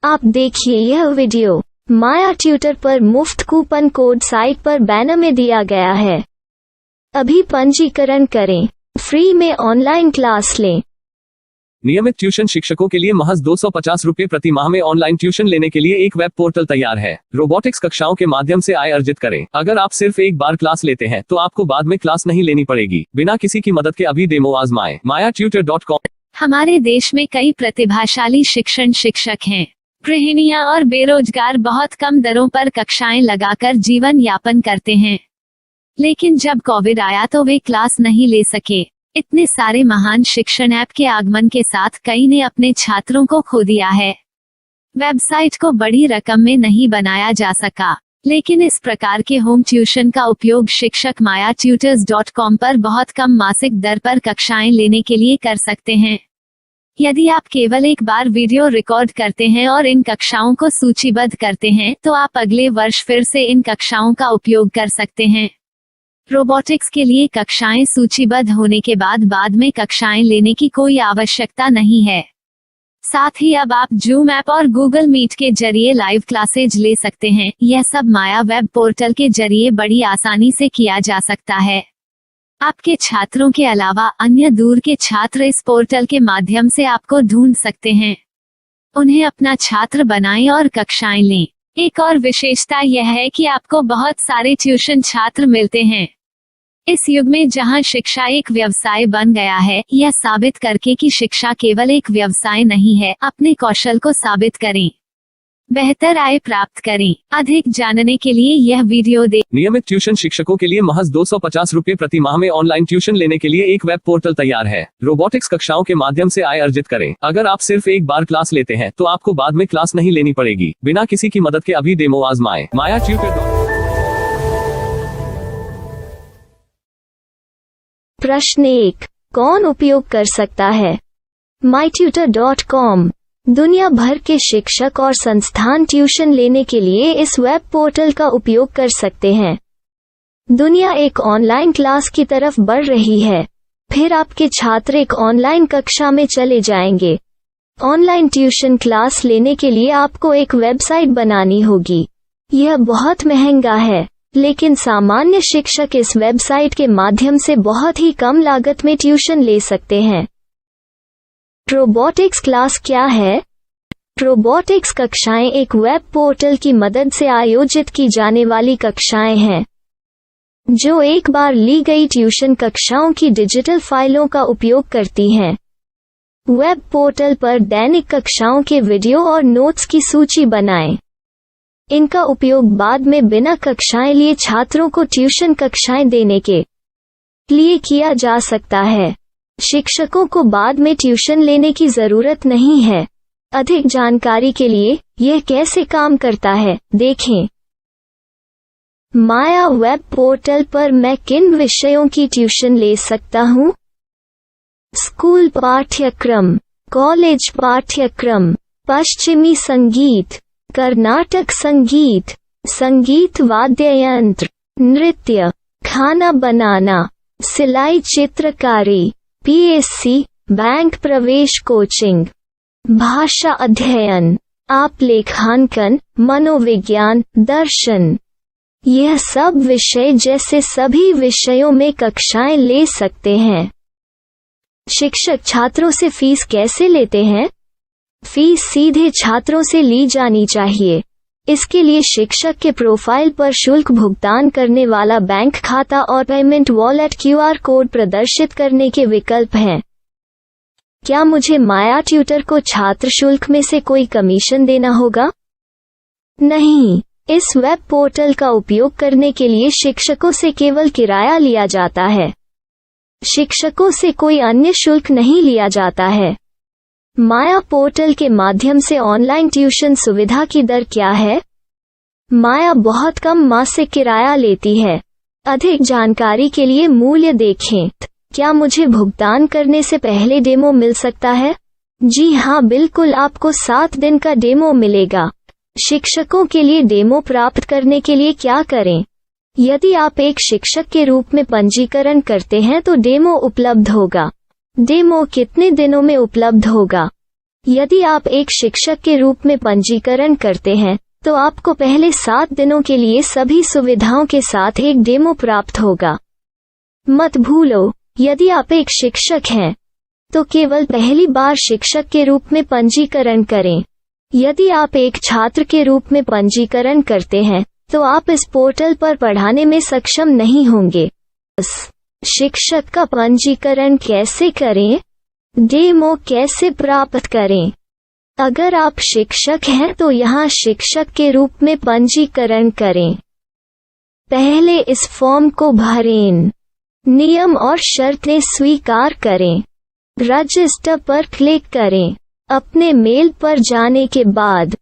आप देखिए यह वीडियो माया ट्यूटर पर मुफ्त कूपन कोड साइट पर बैनर में दिया गया है। अभी पंजीकरण करें, फ्री में ऑनलाइन क्लास लें। नियमित ट्यूशन शिक्षकों के लिए महज 250 रुपये प्रति माह में ऑनलाइन ट्यूशन लेने के लिए एक वेब पोर्टल तैयार है। रोबोटिक्स कक्षाओं के माध्यम से आय अर्जित करें। अगर आप सिर्फ एक बार क्लास लेते हैं तो आपको बाद में क्लास नहीं लेनी पड़ेगी। बिना किसी की मदद के अभी डेमो आजमाएं। mayatutor.com। हमारे देश में कई प्रतिभाशाली शिक्षक हैं। गृहिणियां और बेरोजगार बहुत कम दरों पर कक्षाएं लगाकर जीवन यापन करते हैं, लेकिन जब कोविड आया तो वे क्लास नहीं ले सके। इतने सारे महान शिक्षण ऐप के आगमन के साथ कई ने अपने छात्रों को खो दिया है। वेबसाइट को बड़ी रकम में नहीं बनाया जा सका, लेकिन इस प्रकार के होम ट्यूशन का उपयोग शिक्षक mayatutors.com पर बहुत कम मासिक दर पर कक्षाएं लेने के लिए कर सकते हैं। यदि आप केवल एक बार वीडियो रिकॉर्ड करते हैं और इन कक्षाओं को सूचीबद्ध करते हैं तो आप अगले वर्ष फिर से इन कक्षाओं का उपयोग कर सकते हैं। रोबोटिक्स के लिए कक्षाएं सूचीबद्ध होने के बाद में कक्षाएं लेने की कोई आवश्यकता नहीं है। साथ ही अब आप जूम ऐप और गूगल मीट के जरिए लाइव क्लासेज ले सकते हैं। यह सब माया वेब पोर्टल के जरिए बड़ी आसानी से किया जा सकता है। आपके छात्रों के अलावा अन्य दूर के छात्र इस पोर्टल के माध्यम से आपको ढूंढ सकते हैं। उन्हें अपना छात्र बनाएं और कक्षाएं लें। एक और विशेषता यह है कि आपको बहुत सारे ट्यूशन छात्र मिलते हैं। इस युग में जहां शिक्षा एक व्यवसाय बन गया है, यह साबित करके कि शिक्षा केवल एक व्यवसाय नहीं है, अपने कौशल को साबित करें, बेहतर आय प्राप्त करें। अधिक जानने के लिए यह वीडियो देखें। नियमित ट्यूशन शिक्षकों के लिए महज 250 रुपये प्रति माह में ऑनलाइन ट्यूशन लेने के लिए एक वेब पोर्टल तैयार है। रोबोटिक्स कक्षाओं के माध्यम से आय अर्जित करें। अगर आप सिर्फ एक बार क्लास लेते हैं तो आपको बाद में क्लास नहीं लेनी पड़ेगी। बिना किसी की मदद के अभी डेमो आजमाएं। mayatutor.com। प्रश्न 1, कौन उपयोग कर सकता है? mytutor.com दुनिया भर के शिक्षक और संस्थान ट्यूशन लेने के लिए इस वेब पोर्टल का उपयोग कर सकते हैं। दुनिया एक ऑनलाइन क्लास की तरफ बढ़ रही है, फिर आपके छात्र एक ऑनलाइन कक्षा में चले जाएंगे। ऑनलाइन ट्यूशन क्लास लेने के लिए आपको एक वेबसाइट बनानी होगी। यह बहुत महंगा है, लेकिन सामान्य शिक्षक इस वेबसाइट के माध्यम से बहुत ही कम लागत में ट्यूशन ले सकते हैं। रोबोटिक्स क्लास क्या है? रोबोटिक्स कक्षाएं एक वेब पोर्टल की मदद से आयोजित की जाने वाली कक्षाएं हैं, जो एक बार ली गई ट्यूशन कक्षाओं की डिजिटल फाइलों का उपयोग करती हैं। वेब पोर्टल पर दैनिक कक्षाओं के वीडियो और नोट्स की सूची बनाएं। इनका उपयोग बाद में बिना कक्षाएं लिए छात्रों को ट्यूशन कक्षाएं देने के लिए किया जा सकता है। शिक्षकों को बाद में ट्यूशन लेने की जरूरत नहीं है। अधिक जानकारी के लिए यह कैसे काम करता है देखें। माया वेब पोर्टल पर मैं किन विषयों की ट्यूशन ले सकता हूँ? स्कूल पाठ्यक्रम, कॉलेज पाठ्यक्रम, पश्चिमी संगीत, कर्नाटक संगीत, संगीत वाद्य यंत्र, नृत्य, खाना बनाना, सिलाई चित्रकारी, पीएससी, बैंक प्रवेश कोचिंग, भाषा अध्ययन, आप लेखांकन, मनोविज्ञान, दर्शन। यह सब विषय जैसे सभी विषयों में कक्षाएं ले सकते हैं। शिक्षक छात्रों से फीस कैसे लेते हैं? फीस सीधे छात्रों से ली जानी चाहिए। इसके लिए शिक्षक के प्रोफाइल पर शुल्क भुगतान करने वाला बैंक खाता और पेमेंट वॉलेट क्यूआर कोड प्रदर्शित करने के विकल्प हैं। क्या मुझे माया ट्यूटर को छात्र शुल्क में से कोई कमीशन देना होगा? नहीं, इस वेब पोर्टल का उपयोग करने के लिए शिक्षकों से केवल किराया लिया जाता है। शिक्षकों से कोई अन्य शुल्क नहीं लिया जाता है। माया पोर्टल के माध्यम से ऑनलाइन ट्यूशन सुविधा की दर क्या है? माया बहुत कम मासिक किराया लेती है। अधिक जानकारी के लिए मूल्य देखें। क्या मुझे भुगतान करने से पहले डेमो मिल सकता है? जी हाँ, बिल्कुल, आपको 7 दिन का डेमो मिलेगा। शिक्षकों के लिए डेमो प्राप्त करने के लिए क्या करें? यदि आप एक शिक्षक के रूप में पंजीकरण करते हैं तो डेमो उपलब्ध होगा। डेमो कितने दिनों में उपलब्ध होगा? यदि आप एक शिक्षक के रूप में पंजीकरण करते हैं तो आपको पहले 7 दिनों के लिए सभी सुविधाओं के साथ एक डेमो प्राप्त होगा। मत भूलो, यदि आप एक शिक्षक हैं तो केवल पहली बार शिक्षक के रूप में पंजीकरण करें। यदि आप एक छात्र के रूप में पंजीकरण करते हैं तो आप इस पोर्टल पर पढ़ाने में सक्षम नहीं होंगे। शिक्षक का पंजीकरण कैसे करें? डेमो कैसे प्राप्त करें? अगर आप शिक्षक हैं तो यहाँ शिक्षक के रूप में पंजीकरण करें। पहले इस फॉर्म को भरें, नियम और शर्तें स्वीकार करें, रजिस्टर पर क्लिक करें। अपने मेल पर जाने के बाद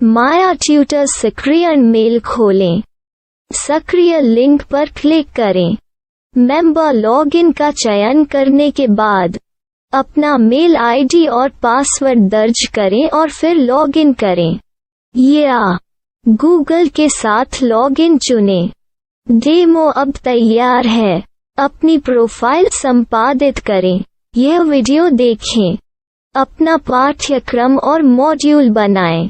माया ट्यूटर सक्रिय मेल खोलें। सक्रिय लिंक पर क्लिक करें। मेंबर लॉगिन का चयन करने के बाद अपना मेल आईडी और पासवर्ड दर्ज करें और फिर लॉगिन करें या गूगल के साथ लॉगिन चुनें। डेमो अब तैयार है। अपनी प्रोफाइल संपादित करें। यह वीडियो देखें। अपना पाठ्यक्रम और मॉड्यूल बनाएं।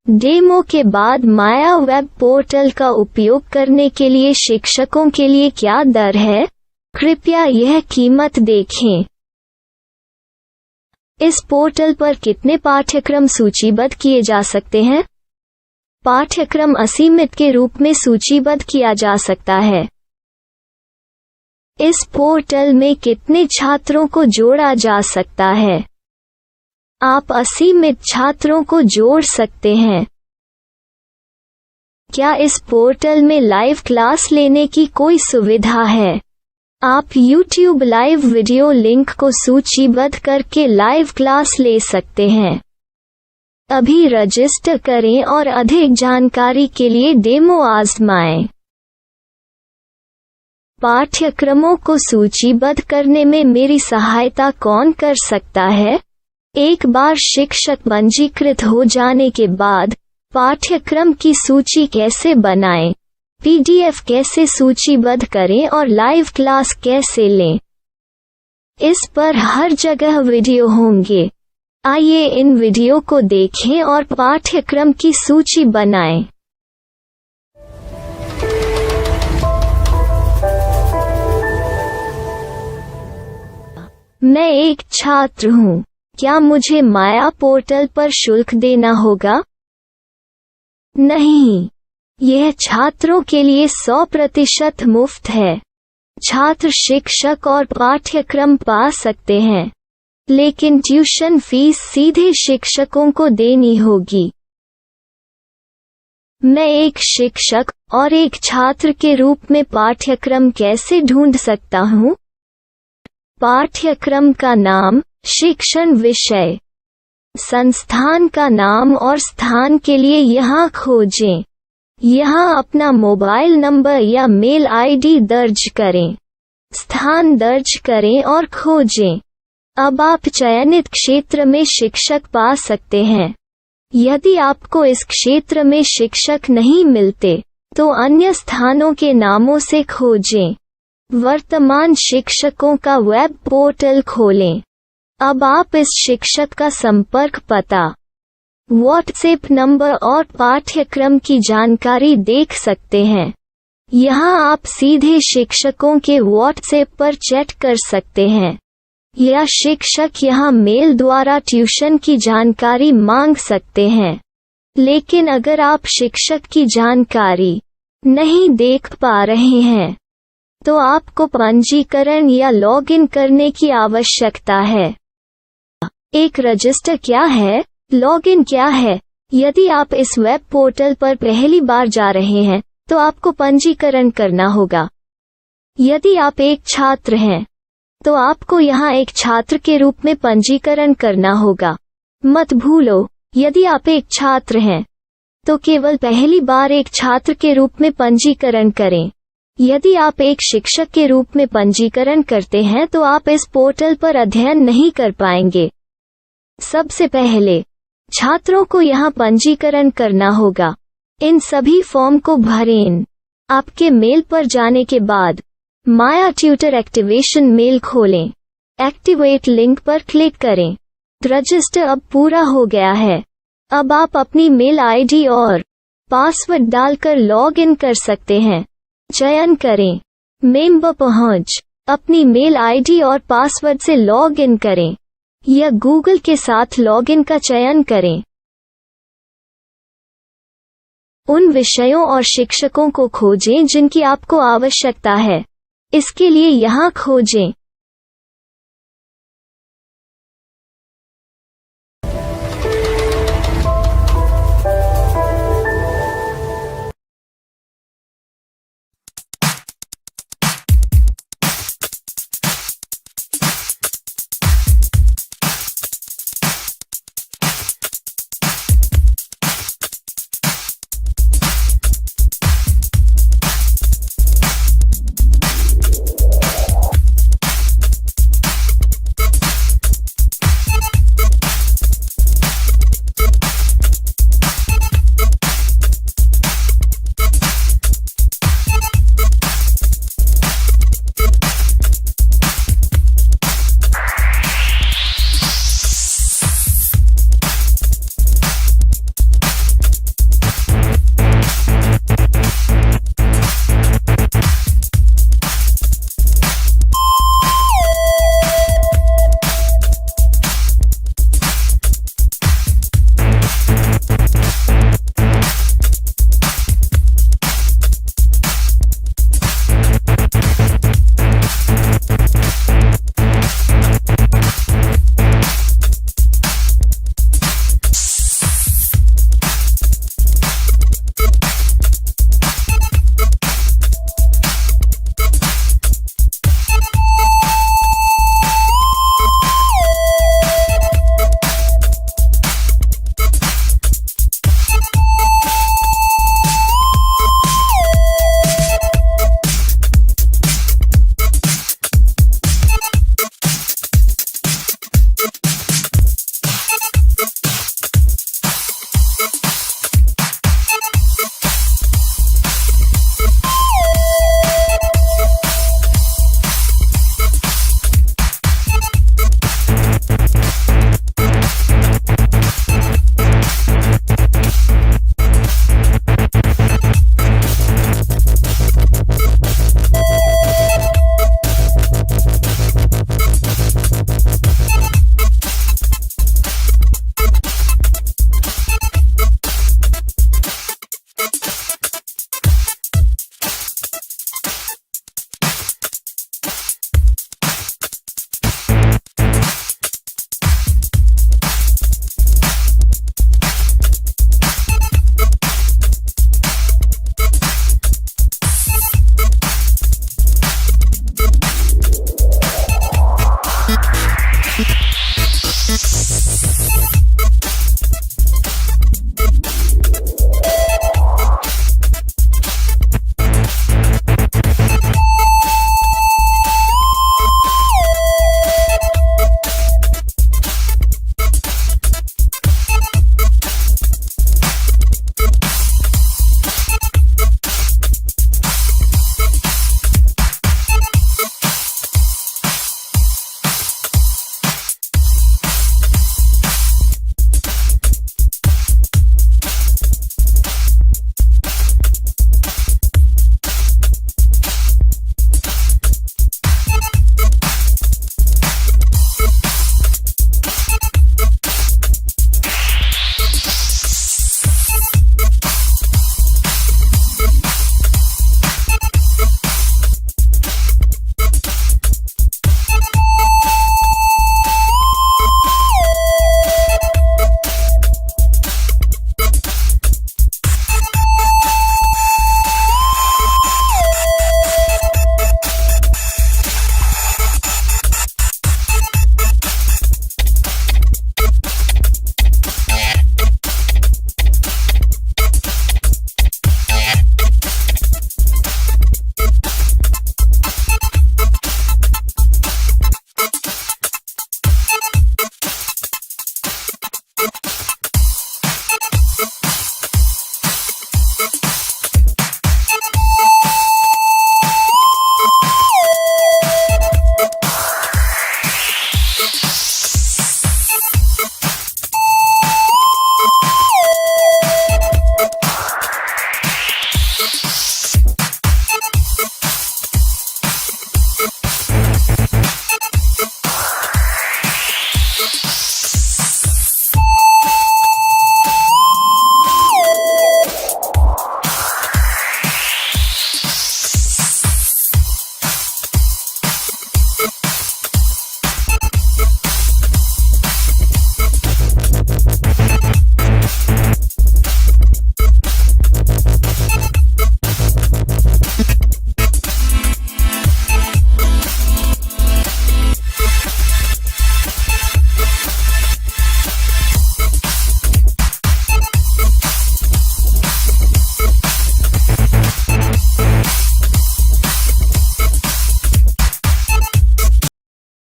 डेमो के बाद माया वेब पोर्टल का उपयोग करने के लिए शिक्षकों के लिए क्या दर है? कृपया यह कीमत देखें। इस पोर्टल पर कितने पाठ्यक्रम सूचीबद्ध किए जा सकते हैं? पाठ्यक्रम असीमित के रूप में सूचीबद्ध किया जा सकता है। इस पोर्टल में कितने छात्रों को जोड़ा जा सकता है? आप असीमित छात्रों को जोड़ सकते हैं। क्या इस पोर्टल में लाइव क्लास लेने की कोई सुविधा है? आप YouTube लाइव वीडियो लिंक को सूचीबद्ध करके लाइव क्लास ले सकते हैं। अभी रजिस्टर करें और अधिक जानकारी के लिए डेमो आजमाएं। पाठ्यक्रमों को सूचीबद्ध करने में मेरी सहायता कौन कर सकता है? एक बार शिक्षक पंजीकृत हो जाने के बाद पाठ्यक्रम की सूची कैसे बनाएं, PDF कैसे सूचीबद्ध करें और लाइव क्लास कैसे लें, इस पर हर जगह वीडियो होंगे। आइए इन वीडियो को देखें और पाठ्यक्रम की सूची बनाएं। मैं एक छात्र हूँ। क्या मुझे माया पोर्टल पर शुल्क देना होगा? नहीं, यह छात्रों के लिए 100% मुफ्त है। छात्र शिक्षक और पाठ्यक्रम पा सकते हैं, लेकिन ट्यूशन फीस सीधे शिक्षकों को देनी होगी। मैं एक शिक्षक और एक छात्र के रूप में पाठ्यक्रम कैसे ढूंढ सकता हूँ? पाठ्यक्रम का नाम, शिक्षण विषय, संस्थान का नाम और स्थान के लिए यहाँ खोजें। यहाँ अपना मोबाइल नंबर या मेल आईडी दर्ज करें। स्थान दर्ज करें और खोजें। अब आप चयनित क्षेत्र में शिक्षक पा सकते हैं। यदि आपको इस क्षेत्र में शिक्षक नहीं मिलते तो अन्य स्थानों के नामों से खोजें। वर्तमान शिक्षकों का वेब पोर्टल खोलें। अब आप इस शिक्षक का संपर्क पता, व्हाट्सएप नंबर और पाठ्यक्रम की जानकारी देख सकते हैं। यहाँ आप सीधे शिक्षकों के व्हाट्सएप पर चैट कर सकते हैं या शिक्षक यहाँ मेल द्वारा ट्यूशन की जानकारी मांग सकते हैं। लेकिन अगर आप शिक्षक की जानकारी नहीं देख पा रहे हैं तो आपको पंजीकरण या लॉगिन करने की आवश्यकता है। एक रजिस्टर क्या है? लॉगिन क्या है? यदि आप इस वेब पोर्टल पर पहली बार जा रहे हैं तो आपको पंजीकरण करना होगा। यदि आप एक छात्र हैं तो आपको यहाँ एक छात्र के रूप में पंजीकरण करना होगा। मत भूलो, यदि आप एक छात्र हैं तो केवल पहली बार एक छात्र के रूप में पंजीकरण करें। यदि आप एक शिक्षक के रूप में पंजीकरण करते हैं तो आप इस पोर्टल पर अध्ययन नहीं कर पाएंगे। सबसे पहले छात्रों को यहाँ पंजीकरण करना होगा। इन सभी फॉर्म को भरें। आपके मेल पर जाने के बाद माया ट्यूटर एक्टिवेशन मेल खोलें। एक्टिवेट लिंक पर क्लिक करें। रजिस्टर अब पूरा हो गया है। अब आप अपनी मेल आईडी और पासवर्ड डालकर लॉग इन कर सकते हैं। चयन करें मेंबर पहुंच। अपनी मेल आईडी और पासवर्ड से लॉग इन करें या गूगल के साथ लॉगिन का चयन करें। उन विषयों और शिक्षकों को खोजें जिनकी आपको आवश्यकता है। इसके लिए यहाँ खोजें।